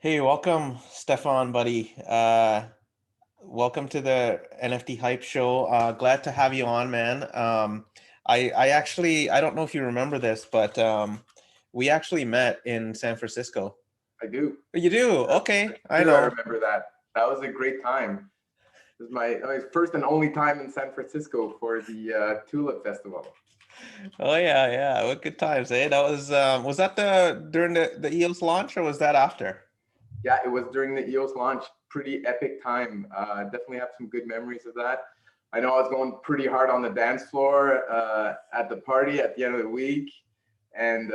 Hey, welcome, Stefan, buddy. Welcome to the NFT Hype show. Glad to have you on, man. I actually, I don't know if you remember this, but we actually met in San Francisco. I do. You do? Uh, Okay, for I sure, I know. remember that. That was a great time. It was my first and only time in San Francisco for the Tulip Festival. Oh yeah, yeah. What good times, eh? That was that the during the EOS launch or was that after? Yeah, it was during the EOS launch. Pretty epic time. Definitely have some good memories of that. I know I was going pretty hard on the dance floor at the party at the end of the week, and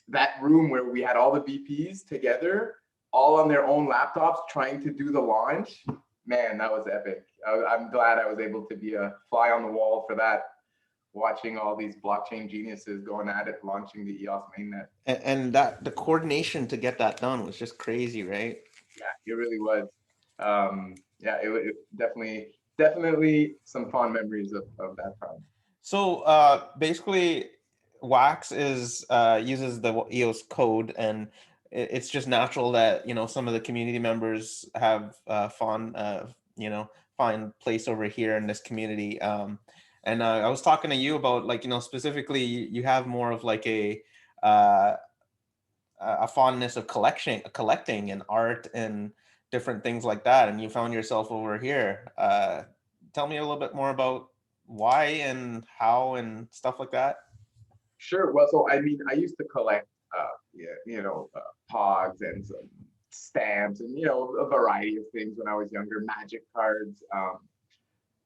that room where we had all the VPs together, all on their own laptops, trying to do the launch. Man, that was epic. I'm glad I was able to be a fly on the wall for that, watching all these blockchain geniuses going at it, launching the EOS mainnet. And that the coordination to get that done was just crazy, right? Yeah, it really was. Yeah, it definitely some fond memories of that time. So basically, Wax is uses the EOS code, and it's just natural that some of the community members have find place over here in this community. And I was talking to you about like specifically you have more of like uh, a fondness of collecting and art and different things like that, and you found yourself over here. Tell me a little bit more about why and how and stuff like that. Sure. Well, so I mean, I used to collect, yeah, pogs and some stamps and a variety of things when I was younger, magic cards,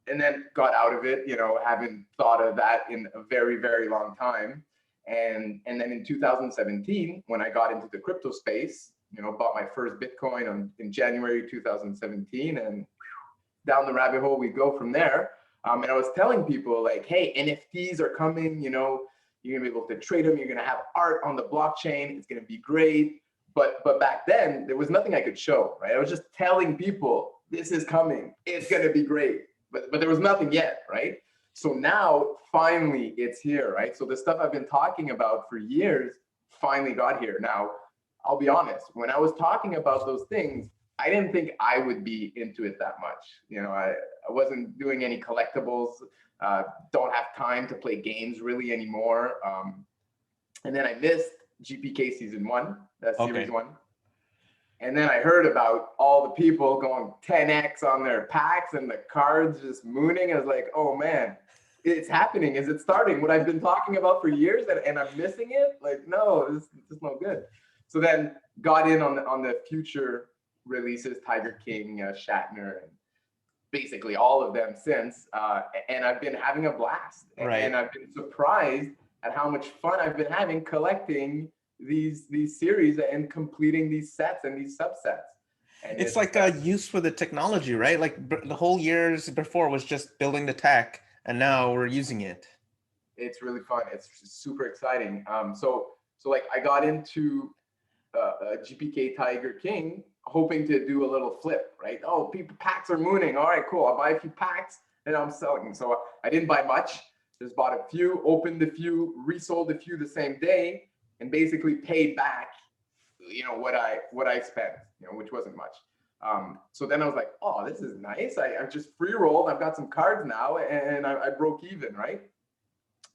and then got out of it. Haven't thought of that in a very very long time. And then in 2017, when I got into the crypto space, bought my first Bitcoin in January 2017, and down the rabbit hole we go from there. And I was telling people like, hey, NFTs are coming. You're gonna be able to trade them. You're gonna have art on the blockchain. It's gonna be great. But back then there was nothing I could show. Right? I was just telling people this is coming. It's gonna be great. But there was nothing yet. Right? So now finally it's here. Right? So the stuff I've been talking about for years finally got here. Now I'll be honest. When I was talking about those things, I didn't think I would be into it that much. I wasn't doing any collectibles, don't have time to play games really anymore. And then I missed GPK season one, that's series Okay. one. And then I heard about all the people going 10x on their packs and the cards just mooning. I was like, oh man, it's happening. Is it starting? What I've been talking about for years and I'm missing it? Like, no, this is no good. So then got in on the future releases, Tiger King, Shatner, and basically all of them since. And I've been having a blast. And Right. I've been surprised at how much fun I've been having collecting these series and completing these sets and these subsets. And It's it's like a use for the technology, right? Like the whole years before was just building the tech, and now we're using it. it's really fun. It's super exciting. So like I got into GPK Tiger King, hoping to do a little flip, right? Oh, people packs are mooning. All right, cool. I'll buy a few packs and I'm selling. So I didn't buy much. Just bought a few, opened a few, resold a few the same day, and basically paid back, what I spent, which wasn't much. So then I was like, oh, this is nice. I just free rolled. I've got some cards now, and I broke even, right?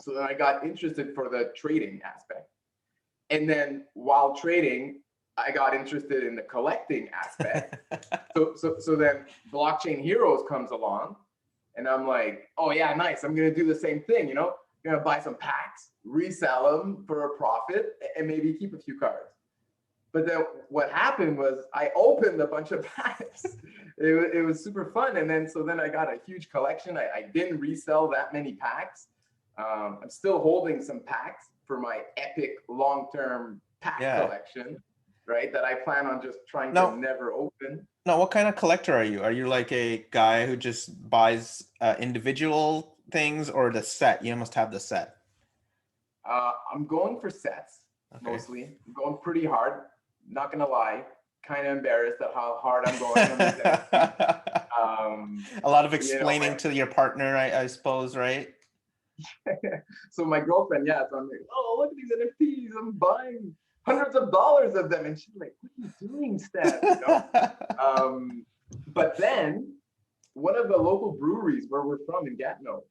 So then I got interested for the trading aspect. And then while trading, I got interested in the collecting aspect. So then Blockchain Heroes comes along, and I'm like, oh yeah, nice. I'm gonna do the same thing. I'm gonna buy some packs, resell them for a profit, and maybe keep a few cards. But then what happened was I opened a bunch of packs. It was super fun, and then I got a huge collection. I didn't resell that many packs. I'm still holding some packs for my epic long-term pack Yeah. collection, right? That I plan on just trying to Now, never open. now, what kind of collector are you? Are you like a guy who just buys individual things or the set? You must have the set. I'm going for sets Okay. mostly. I'm going pretty hard. Not gonna lie, kind of embarrassed at how hard I'm going on these NFTs. A lot of You know, explaining to your partner, I suppose, right? so my girlfriend, yeah. So I'm like, oh, look at these NFTs I'm buying. hundreds of dollars of them. And she's like, what are you doing, Steph? You know? But then one of the local breweries where we're from in Gatineau,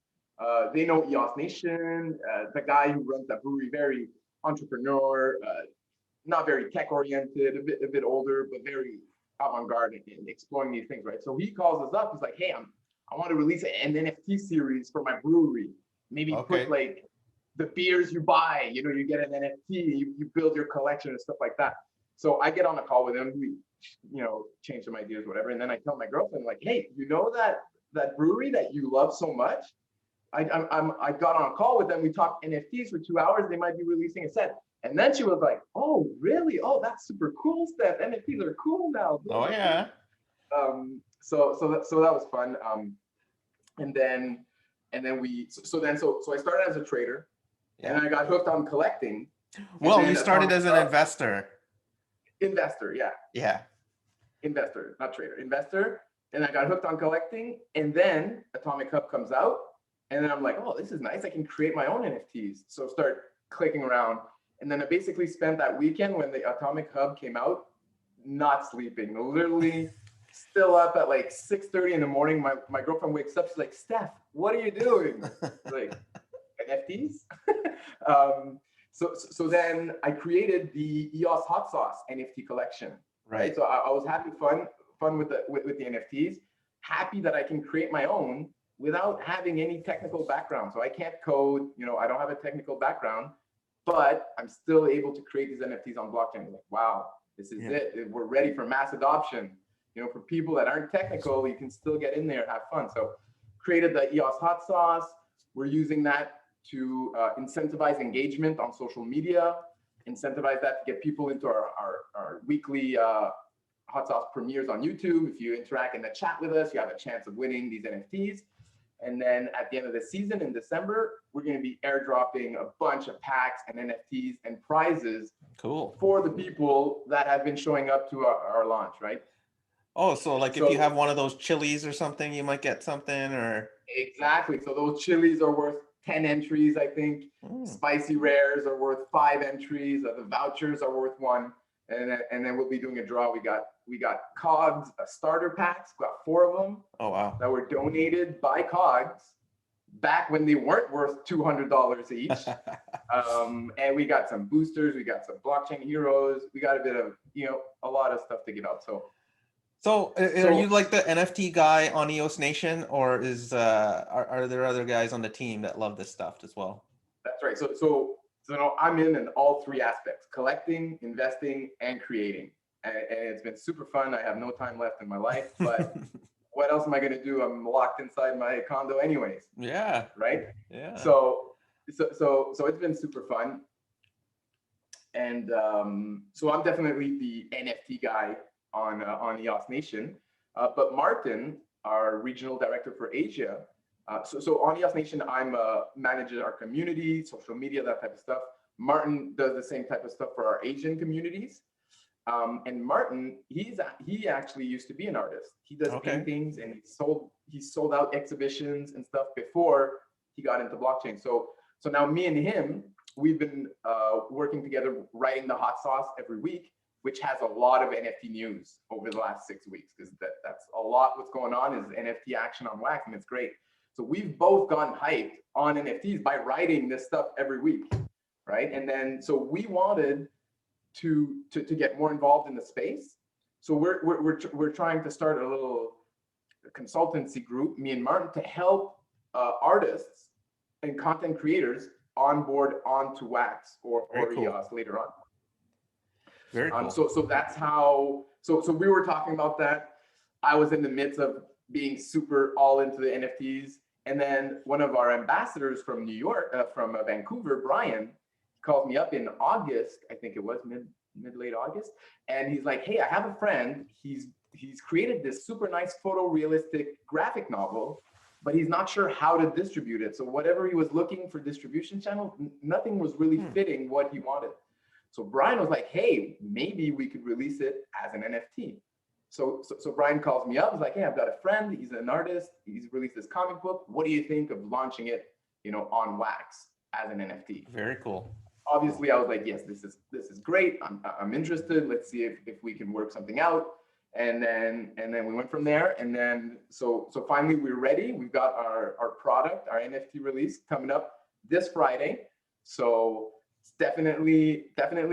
they know EOS Nation, the guy who runs that brewery, very entrepreneur, not very tech oriented, a bit older, but very avant-garde and exploring these things, right? So he calls us up. He's like, hey, I want to release an NFT series for my brewery. Maybe put like the beers you buy, you know, you get an NFT, you build your collection and stuff like that. So I get on a call with him. We, you know, change some ideas, whatever. And then I tell my girlfriend, like, hey, you know that brewery that you love so much? I got on a call with them. We talked NFTs for 2 hours. They might be releasing a set. And then she was like, oh, really? Oh, that's super cool, Steph. NFTs are cool now. Oh, yeah. So that was fun. And then I started as a trader, and I got hooked on collecting. Well, you started as an investor. Investor, yeah. Yeah. Investor, not trader. Investor. And I got hooked on collecting. And then Atomic Hub comes out. And then I'm like, oh, this is nice. I can create my own NFTs. So start clicking around. And then I basically spent that weekend when the Atomic Hub came out, not sleeping, literally still up at like 6:30 in the morning. My girlfriend wakes up. She's like, Steph, what are you doing? Like, NFTs? So then I created the EOS Hot Sauce NFT collection. Right. So I was having fun with the NFTs, happy that I can create my own without having any technical background. So I can't code, you know, I don't have a technical background, but I'm still able to create these NFTs on blockchain. Like, wow, this is it. We're ready for mass adoption. You know, for people that aren't technical, you can still get in there and have fun. So created the EOS Hot Sauce. We're using that to incentivize engagement on social media, incentivize that to get people into our weekly Hot Sauce premieres on YouTube. If you interact in the chat with us, you have a chance of winning these NFTs. And then at the end of the season in December, we're going to be airdropping a bunch of packs and NFTs and prizes for the people that have been showing up to our launch, right? Oh, so like if you have one of those chilies or something, you might get something, or? Exactly. So those chilies are worth 10 entries, I think. Spicy rares are worth 5 entries. The vouchers are worth 1. And then we'll be doing a draw. We got COGS starter packs. We got 4 of them. Oh, wow. That were donated by COGS back when they weren't worth $200 each. And we got some boosters. We got some blockchain heroes. We got a bit of, you know, a lot of stuff to give out. So are you like the NFT guy on EOS Nation, or are there other guys on the team that love this stuff as well? That's right. So no, I'm in all 3 aspects: collecting, investing, and creating. And it's been super fun. I have no time left in my life, but what else am I going to do? I'm locked inside my condo anyways. Yeah. Right? Yeah. So it's been super fun. And so I'm definitely the NFT guy on EOS Nation. But Martin, our regional director for Asia, so on EOS Nation, I'm manages our community, social media, that type of stuff. Martin does the same type of stuff for our Asian communities. And Martin, he actually used to be an artist. He does paintings, and he sold out exhibitions and stuff before he got into blockchain. So now me and him, we've been working together, writing the Hot Sauce every week, which has a lot of NFT news over the last 6 weeks, because that's a lot. What's going on is NFT action on Wax, and it's great. So we've both gotten hyped on NFTs by writing this stuff every week, right? And then so we wanted to get more involved in the space. So we're trying to start a little consultancy group, me and Martin, to help artists and content creators onboard onto Wax or EOS later on. Very cool. So that's how. So we were talking about that. I was in the midst of being super all into the NFTs, and then one of our ambassadors from New York, from Vancouver, Brian, called me up in August. I think it was late August, and he's like, "Hey, I have a friend. He's created this super nice photorealistic graphic novel, but he's not sure how to distribute it. So whatever he was looking for distribution channel, nothing was really fitting what he wanted." So Brian was like, "Hey, maybe we could release it as an NFT." So Brian calls me up. He's like, "Hey, I've got a friend. He's an artist. He's released this comic book. What do you think of launching it, you know, on Wax as an NFT?" Very cool. obviously I was like, yes, this is great. I'm interested. Let's see if we can work something out. And then we went from there. And then so finally we're ready. We've got our product, our NFT release coming up this Friday. So it's definitely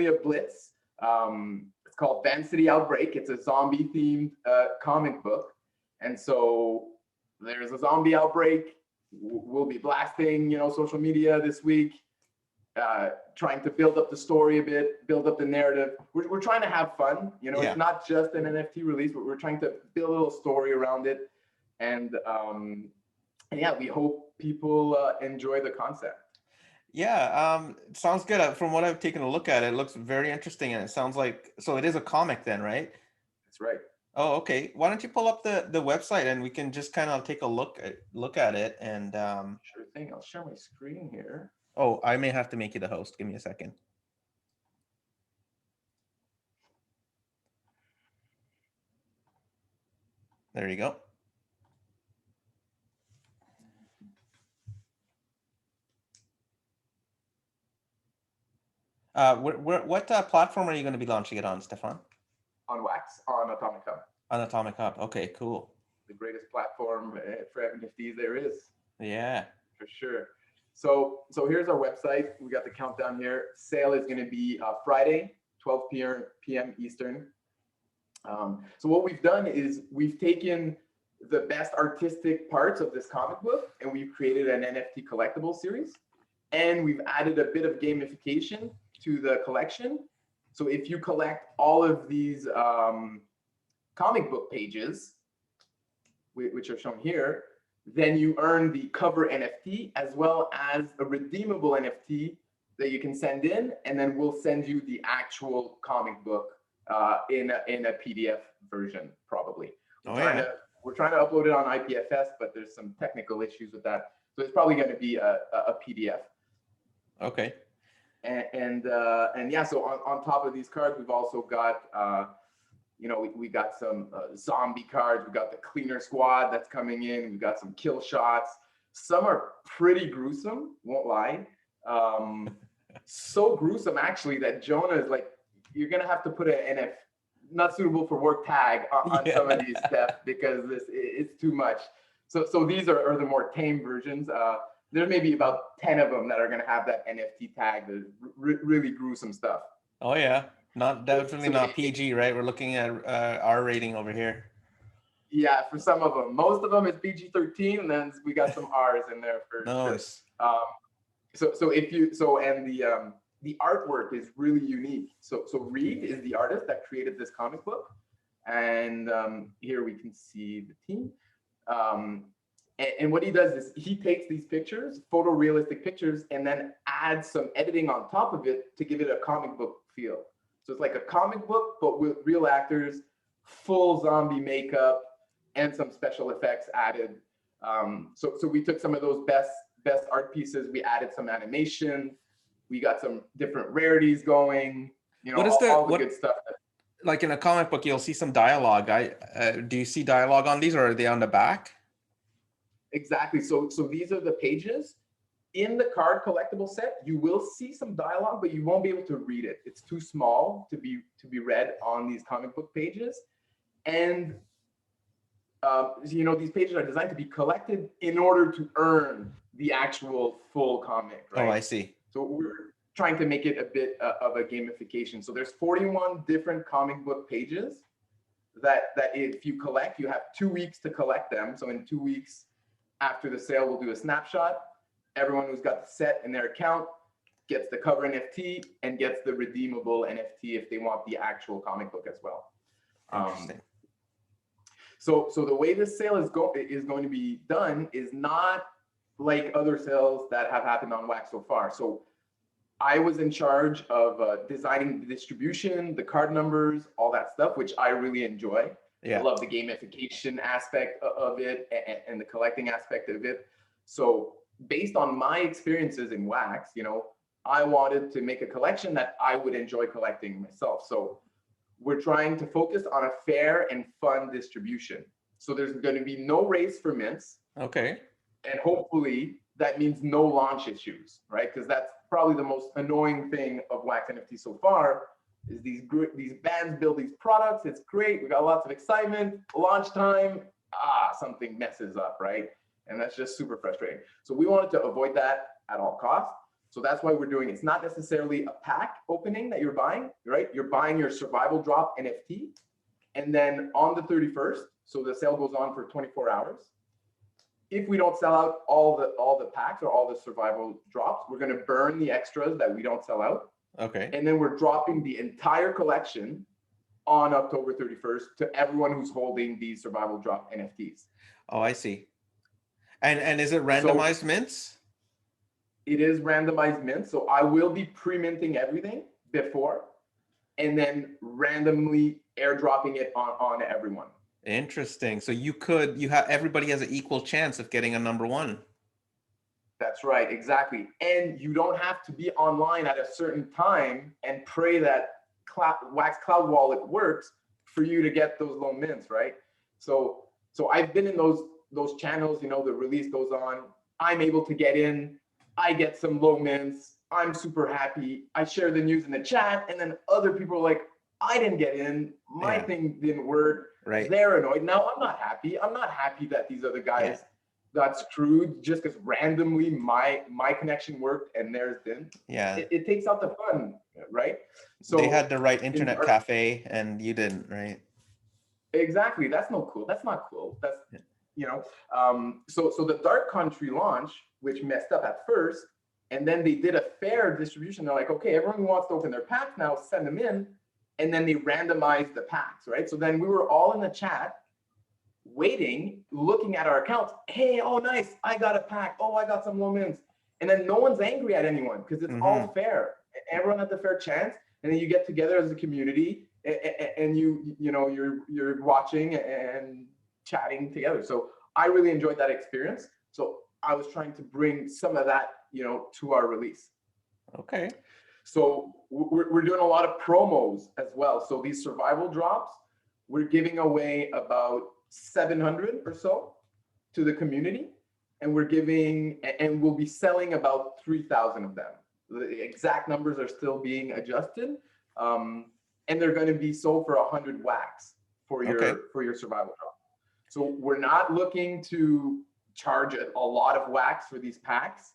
a blitz. It's called Vancity Outbreak. It's a zombie themed comic book. And so there's a zombie outbreak. We'll be blasting, social media this week, trying to build up the story a bit, build up the narrative. We're trying to have fun. It's not just an NFT release, but we're trying to build a little story around it. And yeah, we hope people enjoy the concept. Yeah, it sounds good. From what I've taken a look at, it looks very interesting, and it sounds like, so it is a comic then, right? That's right. Oh, okay. Why don't you pull up the website and we can just kind of take a look at it and Sure thing. I'll share my screen here. Oh, I may have to make you the host. Give me a second. There you go. What platform are you going to be launching it on, Stephane? On Wax, on Atomic Hub. On Atomic Hub. Okay, cool. The greatest platform for NFTs there is. Yeah. For sure. So here's our website. We got the countdown here. Sale is going to be Friday, 12 p.m. Eastern. So what we've done is we've taken the best artistic parts of this comic book and we've created an NFT collectible series. And we've added a bit of gamification to the collection. So if you collect all of these comic book pages, which are shown here, then you earn the cover NFT as well as a redeemable NFT that you can send in, and then we'll send you the actual comic book in a PDF version, probably. We're trying to upload it on IPFS, but there's some technical issues with that. So it's probably going to be a PDF. Okay. And yeah, so on top of these cards, we've also got, we got some zombie cards. We got the cleaner squad that's coming in. We've got some kill shots. Some are pretty gruesome, won't lie. So gruesome actually that Jonah is like, you're gonna have to put an NF not suitable for work tag on some of these steps because it's too much. So these are the more tame versions. There may be about 10 of them that are gonna have that NFT tag. There's really gruesome stuff. Oh yeah. Definitely not PG, right? We're looking at R rating over here. Yeah, for some of them. Most of them is PG-13, and then we got some R's in there for nice. Sure. The artwork is really unique. So Reed is the artist that created this comic book, and here we can see the team. And what he does is he takes these pictures, photorealistic pictures, and then adds some editing on top of it to give it a comic book feel. So it's like a comic book, but with real actors, full zombie makeup, and some special effects added. So we took some of those best art pieces. We added some animation. We got some different rarities going. All the good stuff. Like in a comic book, you'll see some dialogue. Do you see dialogue on these, or are they on the back? Exactly. So these are the pages. In the card collectible set, you will see some dialogue, but you won't be able to read it. It's too small to be read on these comic book pages. And these pages are designed to be collected in order to earn the actual full comic, right? Oh, I see. So we're trying to make it a bit of a gamification. So there's 41 different comic book pages that if you collect, you have 2 weeks to collect them. So in 2 weeks after the sale, we'll do a snapshot. Everyone who's got the set in their account gets the cover NFT and gets the redeemable NFT if they want the actual comic book as well. Interesting. So the way this sale is going to be done is not like other sales that have happened on Wax so far. So I was in charge of designing the distribution, the card numbers, all that stuff, which I really enjoy. Yeah. I love the gamification aspect of it and the collecting aspect of it. So based on my experiences in Wax, I wanted to make a collection that I would enjoy collecting myself. So we're trying to focus on a fair and fun distribution. So there's going to be no race for mints. Okay. And hopefully that means no launch issues, right? Because probably the most annoying thing of Wax NFT so far is these bands build these products. It's great. We got lots of excitement. Launch time, something messes up, right? And that's just super frustrating. So we wanted to avoid that at all costs. So that's why we're doing, it's not necessarily a pack opening that you're buying, right? You're buying your Survival Drop NFT. And then on the 31st, so the sale goes on for 24 hours. If we don't sell out all the packs or all the survival drops, we're going to burn the extras that we don't sell out. Okay. And then we're dropping the entire collection on October 31st to everyone who's holding these Survival Drop NFTs. Oh, I see. And is it randomized mints? It is randomized mint. So I will be pre-minting everything before and then randomly airdropping it on everyone. Interesting. So everybody has an equal chance of getting a number one. That's right, exactly. And you don't have to be online at a certain time and pray that Wax Cloud Wallet works for you to get those low mints, right? So I've been in those channels, the release goes on. I'm able to get in. I get some low mints. I'm super happy. I share the news in the chat, and then other people are like, I didn't get in. My thing didn't work. Right. They're annoyed. Now I'm not happy. I'm not happy that these other guys got screwed just because randomly my connection worked and theirs didn't. Yeah. It takes out the fun, right? So they had the right internet cafe and you didn't, right? Exactly. That's not cool. That's so the Dark Country launch, which messed up at first, and then they did a fair distribution. They're like, okay, everyone who wants to open their pack now, send them in. And then they randomized the packs, right? So then we were all in the chat waiting, looking at our accounts. Hey, oh, nice. I got a pack. Oh, I got some low mints. And then no one's angry at anyone because it's all fair. Everyone had the fair chance. And then you get together as a community and you're watching and chatting together. So I really enjoyed that experience. So I was trying to bring some of that, to our release. Okay. So we're doing a lot of promos as well. So these survival drops, we're giving away about 700 or so to the community, and we'll be selling about 3,000 of them. The exact numbers are still being adjusted, and they're going to be sold for 100 wax for your survival drop. So we're not looking to charge a lot of wax for these packs.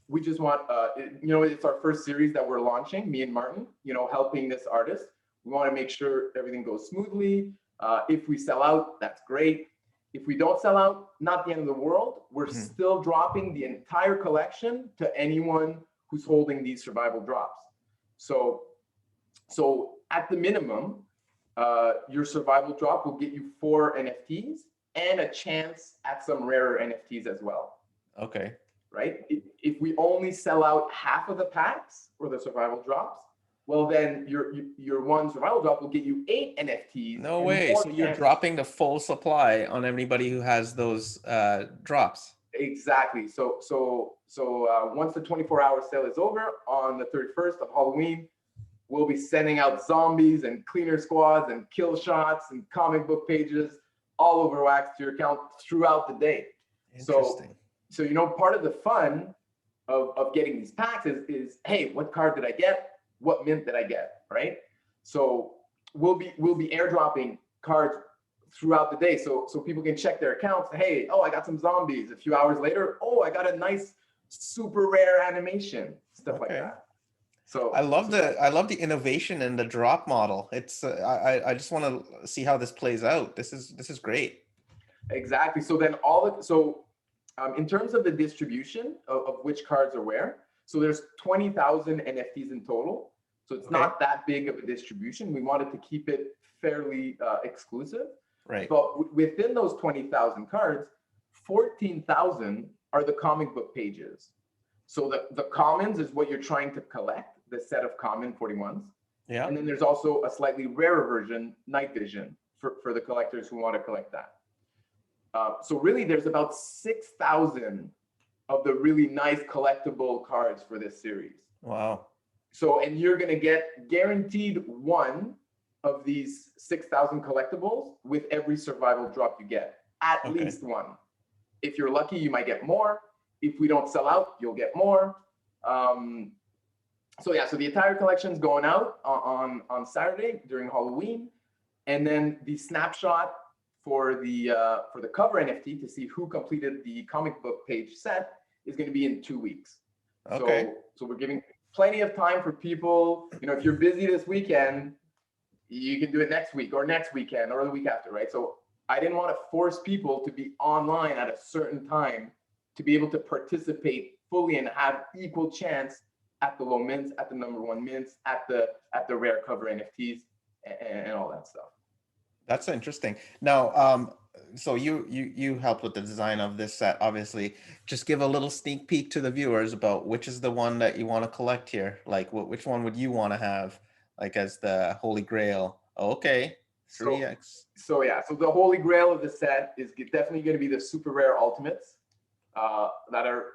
We just want, it's our first series that we're launching, me and Martin, helping this artist. We want to make sure everything goes smoothly. If we sell out, that's great. If we don't sell out, not the end of the world. We're still dropping the entire collection to anyone who's holding these survival drops. So at the minimum, your survival drop will get you 4 NFTs and a chance at some rarer NFTs as well. Okay. Right? If we only sell out half of the packs or the survival drops, well, then your one survival drop will get you 8 NFTs. No way. So you're dropping the full supply on anybody who has those drops. Exactly. So once the 24-hour sale is over on the 31st of Halloween, we'll be sending out zombies and cleaner squads and kill shots and comic book pages all over Wax to your account throughout the day. Interesting. So part of the fun of getting these packs is, hey, what card did I get? What mint did I get? Right? So we'll be airdropping cards throughout the day, so people can check their accounts. Hey, I got some zombies. A few hours later, I got a nice super rare animation, stuff like that. So I love the innovation in the drop model. It's I just want to see how this plays out. This is great. Exactly. So then in terms of the distribution of which cards are where, so there's 20,000 NFTs in total. So it's not that big of a distribution. We wanted to keep it fairly exclusive. Right. But within those 20,000 cards, 14,000 are the comic book pages. So the commons is what you're trying to collect, the set of common 41s. Yeah. And then there's also a slightly rarer version, Night Vision, for the collectors who want to collect that. So really, there's about 6,000 of the really nice collectible cards for this series. Wow. So, and you're going to get guaranteed one of these 6,000 collectibles with every survival drop you get, at least one. If you're lucky, you might get more. If we don't sell out, you'll get more. So yeah, so the entire collection's going out on Saturday during Halloween, and then the snapshot for the cover NFT to see who completed the comic book page set is going to be in 2 weeks. Okay. So we're giving plenty of time for people. You know, if you're busy this weekend, you can do it next week or next weekend or the week after, right? So I didn't want to force people to be online at a certain time to be able to participate fully and have equal chance at the low mints, at the number one mints, at the rare cover NFTs, and all that stuff. That's interesting. Now, so you helped with the design of this set, obviously. Just give a little sneak peek to the viewers about which is the one that you want to collect here. Like, which one would you want to have, like, as the Holy Grail? Okay, 3x. So yeah, so the Holy Grail of the set is definitely going to be the super rare ultimates that are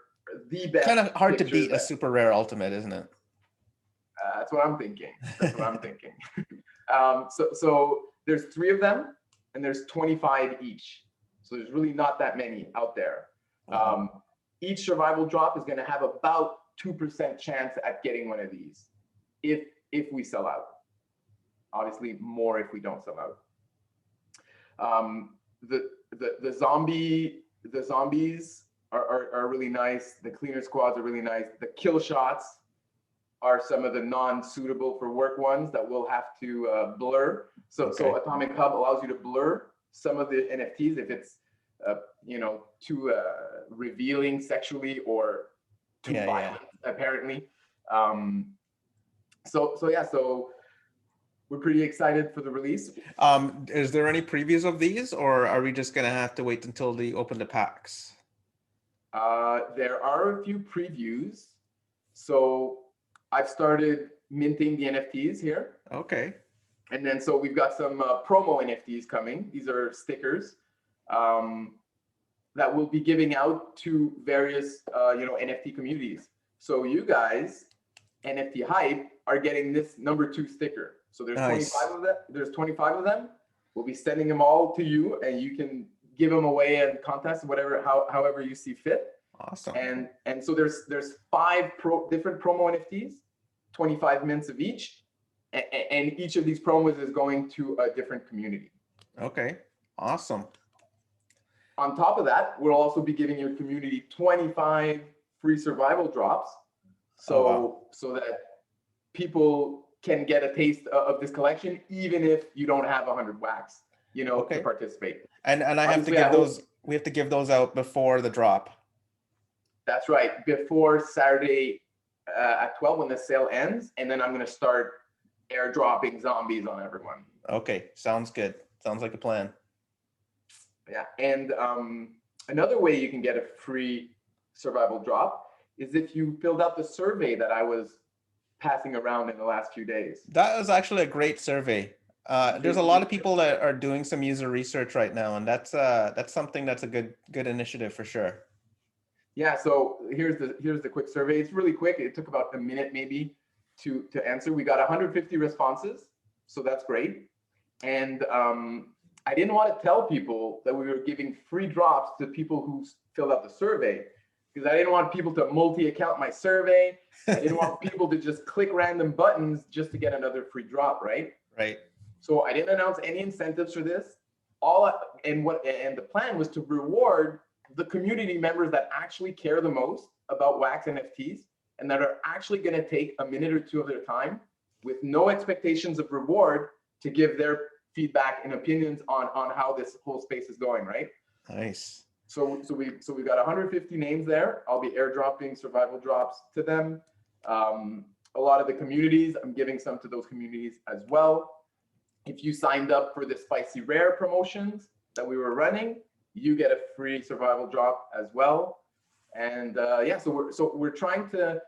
the best. Kind of hard to beat that, a super rare ultimate, isn't it? That's what I'm thinking. That's what I'm thinking. So there's 3 of them, and there's 25 each. So there's really not that many out there. Each survival drop is going to have about 2% chance at getting one of these, if we sell out. Obviously, more if we don't sell out. The zombies are really nice. The cleaner squads are really nice. The kill shots are some of the non-suitable for work ones that we'll have to blur. So Atomic Hub allows you to blur some of the NFTs if it's too revealing sexually or too violent, apparently. So we're pretty excited for the release. Is there any previews of these, or are we just gonna have to wait until they open the packs? There are a few previews. So I've started minting the NFTs here. Okay. And then so we've got some promo NFTs coming. These are stickers that we'll be giving out to various NFT communities. So you guys, NFT Hype, are getting this number 2 sticker. So there's 25 of them. There's 25 of them. We'll be sending them all to you, and you can give them away in contests, however you see fit. Awesome. And so there's 5 different promo NFTs, 25 mints of each, and each of these promos is going to a different community. Okay, awesome. On top of that, we'll also be giving your community 25 free survival drops, so that people can get a taste of this collection, even if you don't have 100 wax, to participate. And I have to give those. We have to give those out before the drop. That's right, before Saturday at 12 when the sale ends, and then I'm going to start airdropping zombies on everyone. Okay, sounds good. Sounds like a plan. Yeah, and another way you can get a free survival drop is if you filled out the survey that I was passing around in the last few days. That was actually a great survey. There's a lot of people that are doing some user research right now, and that's something that's a good initiative for sure. Yeah, so here's the quick survey. It's really quick. It took about a minute maybe to answer. We got 150 responses, so that's great. And I didn't want to tell people that we were giving free drops to people who filled out the survey, because I didn't want people to multi-account my survey. I didn't want people to just click random buttons just to get another free drop, right? Right. So I didn't announce any incentives for this. And the plan was to reward the community members that actually care the most about wax NFTs and that are actually going to take a minute or 2 of their time with no expectations of reward to give their feedback and opinions on how this whole space is going, right? Nice. So we've got 150 names there. I'll be airdropping survival drops to them. A lot of the communities, I'm giving some to those communities as well. If you signed up for the Spicy Rare promotions that we were running, you get a free survival drop as well. And so we're trying to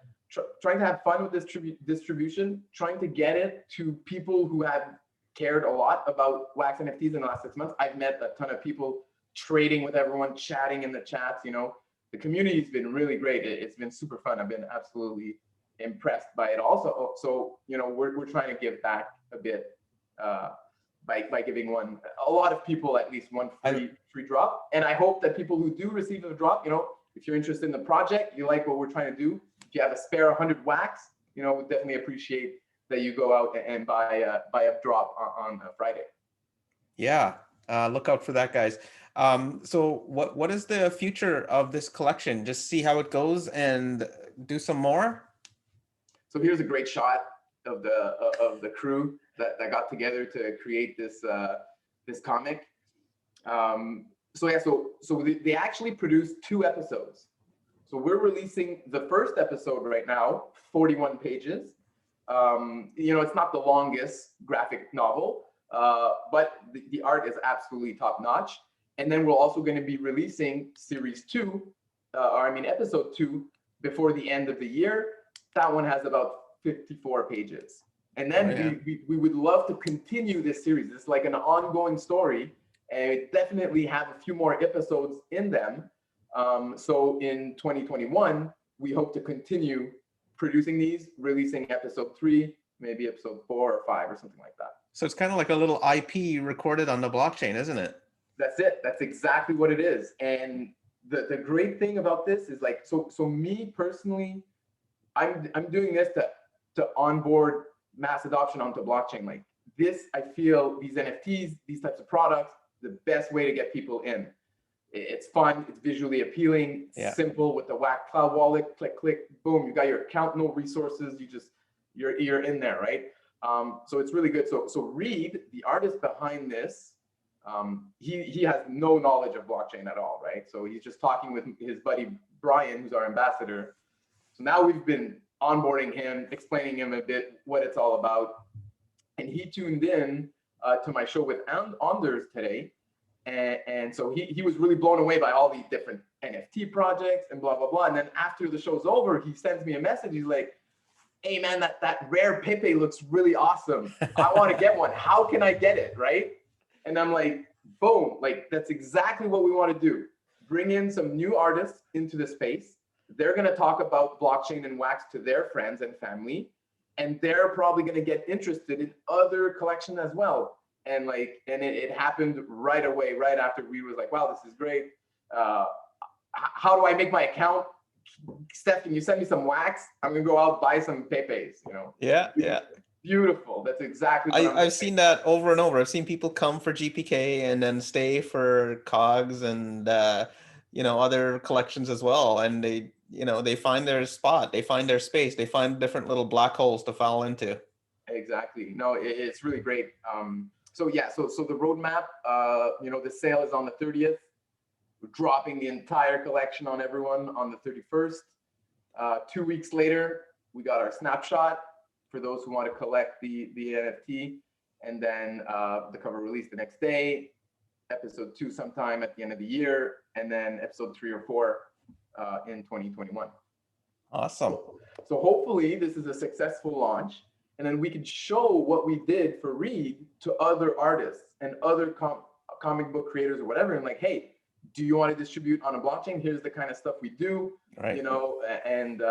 have fun with this distribution, trying to get it to people who have cared a lot about wax NFTs in the last 6 months. I've met a ton of people trading with everyone, chatting in the chats. The community's been really great. It's been super fun. I've been absolutely impressed by it also. So we're trying to give back a bit by giving a lot of people at least one free drop. And I hope that people who do receive the drop, if you're interested in the project, you like what we're trying to do, if you have a spare 100 wax, you know, we definitely appreciate that you go out and buy a drop on Friday. Yeah, look out for that, guys. So what is the future of this collection? Just see how it goes and do some more? So here's a great shot of the crew that got together to create this this comic. So yeah, so they actually produced 2 episodes. So we're releasing the first episode right now, 41 pages. You know, it's not the longest graphic novel, but the art is absolutely top notch. And then we're also going to be releasing series 2, or I mean episode 2, before the end of the year. That one has about 54 pages. And then we would love to continue this series. It's like an ongoing story, and definitely have a few more episodes in them. So in 2021, we hope to continue producing these, releasing episode 3, maybe episode 4 or 5 or something like that. So it's kind of like a little IP recorded on the blockchain, isn't it? That's it. That's exactly what it is. And the great thing about this is like, so me personally, I'm doing this to onboard mass adoption onto blockchain. Like this, I feel these NFTs, these types of products, the best way to get people in. It's fun, it's visually appealing, simple with the Wax Cloud wallet, click, click, boom, you got your account, no resources, you're in there, right? So it's really good. So Reed, the artist behind this, he has no knowledge of blockchain at all, right? So he's just talking with his buddy Brian, who's our ambassador. So now we've been onboarding him, explaining him a bit what it's all about. And he tuned in to my show with Anders today. And so he was really blown away by all these different NFT projects and blah, blah, blah. And then after the show's over, he sends me a message. He's like, hey man, that rare Pepe looks really awesome. I want to get one. How can I get it, right? And I'm like, boom, like that's exactly what we want to do. Bring in some new artists into the space. They're going to talk about blockchain and wax to their friends and family. And they're probably going to get interested in other collections as well. And it happened right away, right after we was like, wow, this is great. How do I make my account? Steph, can you send me some wax? I'm gonna go out buy some Pepes, you know? Yeah. Beautiful. That's exactly what I've seen that over and over. I've seen people come for GPK and then stay for COGS and other collections as well. And they find their spot, they find their space, they find different little black holes to fall into. Exactly. No, it's really great. So the roadmap, the sale is on the 30th. We're dropping the entire collection on everyone on the 31st. 2 weeks later, we got our snapshot for those who want to collect the NFT, and then the cover release the next day, episode 2 sometime at the end of the year, and then episode 3 or 4 in 2021. Awesome. So hopefully this is a successful launch. And then we can show what we did for Reed to other artists and other comic book creators or whatever. And like, hey, do you want to distribute on a blockchain? Here's the kind of stuff we do, right. And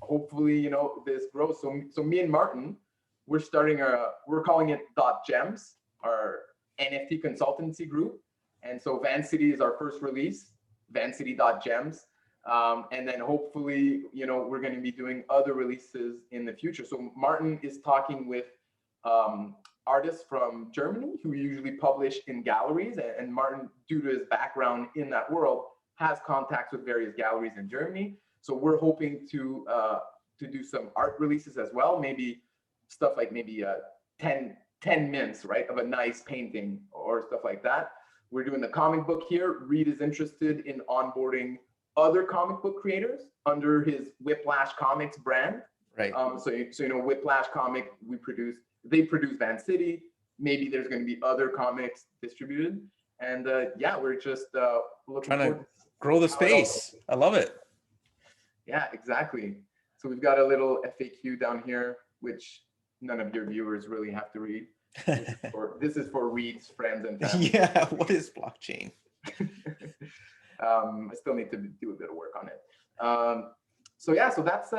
hopefully, this grows. So me and Martin, we're calling it .gems, our NFT consultancy group. And so Vancity is our first release, Vancity.gems. And then hopefully, we're going to be doing other releases in the future. So Martin is talking with artists from Germany who usually publish in galleries. And Martin, due to his background in that world, has contacts with various galleries in Germany. So we're hoping to do some art releases as well. Maybe stuff like 10 minutes, right, of a nice painting or stuff like that. We're doing the comic book here. Reed is interested in onboarding other comic book creators under his Whiplash Comics brand. Right. So Whiplash Comic, they produce Vancity. Maybe there's going to be other comics distributed. And we're just looking trying to grow the space. I love it. Yeah, exactly. So we've got a little FAQ down here, which none of your viewers really have to read. This is for Reed's friends and family. Yeah, what is blockchain? I still need to do a bit of work on it. So that's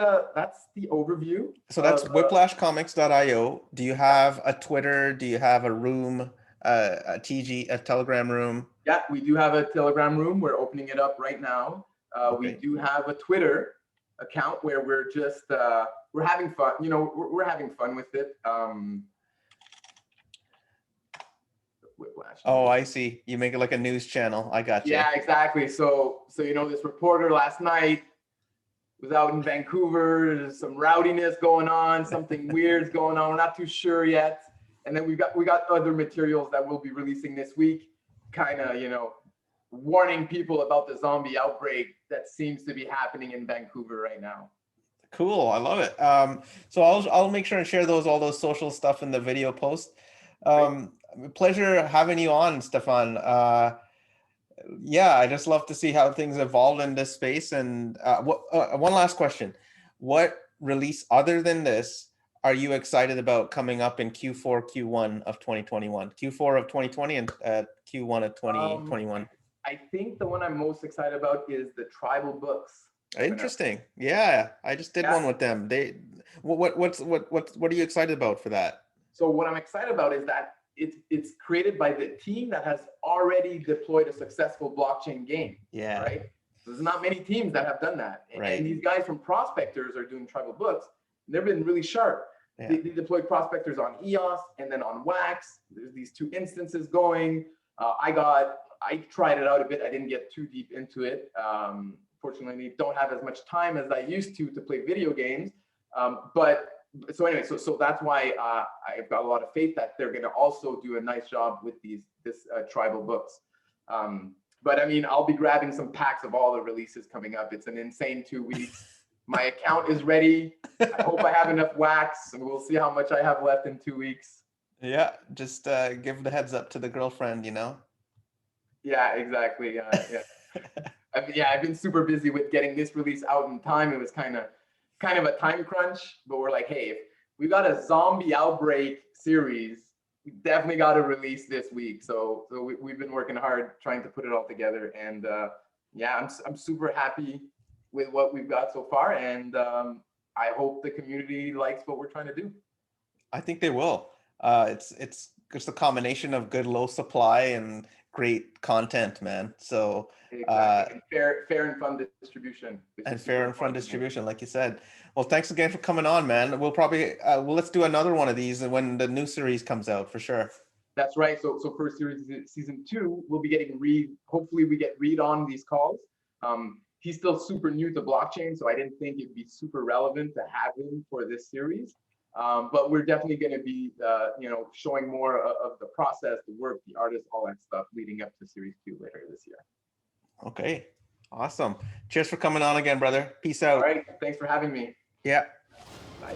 the overview. So that's whiplashcomics.io. Do you have a Twitter? Do you have a room, a Telegram room? Yeah, we do have a Telegram room. We're opening it up right now. Okay. We do have a Twitter. account where we're just we're having fun. You know, we're having fun with it. Whiplash. Oh, I see. You make it like a news channel. I got you. Yeah, exactly. So you know, this reporter last night was out in Vancouver. There's some rowdiness going on, something weird's going on. We're not too sure yet. And then we got other materials that we'll be releasing this week, kind of, you know, warning people about the zombie outbreak that seems to be happening in Vancouver right now. Cool. I love it. So I'll make sure and share all those social stuff in the video post. Pleasure having you on, Stephane. Yeah, I just love to see how things evolve in this space. And one last question: what release other than this are you excited about coming up in Q4, Q1 of 2021, Q4 of 2020, and Q1 of 2021? I think the one I'm most excited about is the tribal books. Interesting. Yeah, I just did one with them. What are you excited about for that? So what I'm excited about is that it's created by the team that has already deployed a successful blockchain game. Yeah. Right. There's not many teams that have done that. Right. And these guys from Prospectors are doing tribal books. They've been really sharp. Yeah. They deployed Prospectors on EOS and then on Wax. There's these two instances going. I tried it out a bit. I didn't get too deep into it. Fortunately, don't have as much time as I used to play video games. So anyway, so that's why I've got a lot of faith that they're going to also do a nice job with this tribal books. But I mean, I'll be grabbing some packs of all the releases coming up. It's an insane 2 weeks. My account is ready. I hope I have enough wax, and we'll see how much I have left in 2 weeks. Yeah, just give the heads up to the girlfriend, you know? Yeah, exactly. Yeah. I've been super busy with getting this release out in time. It was kind of a time crunch, but we're like, hey, if we got a zombie outbreak series, we definitely got to release this week. So we've been working hard trying to put it all together. And I'm super happy with what we've got so far. And I hope the community likes what we're trying to do. I think they will. It's just a combination of good low supply and great content, man. So exactly. Fair and fun distribution. And fair and fun distribution, like you said. Well, thanks again for coming on, man. We'll probably let's do another one of these when the new series comes out, for sure. That's right. So for season 2, we'll be getting Reed. Hopefully we get Reed on these calls. He's still super new to blockchain, so I didn't think it'd be super relevant to have him for this series. But we're definitely going to be, showing more of the process, the work, the artists, all that stuff leading up to series 2 later this year. Okay. Awesome. Cheers for coming on again, brother. Peace out. All right. Thanks for having me. Yeah. Bye.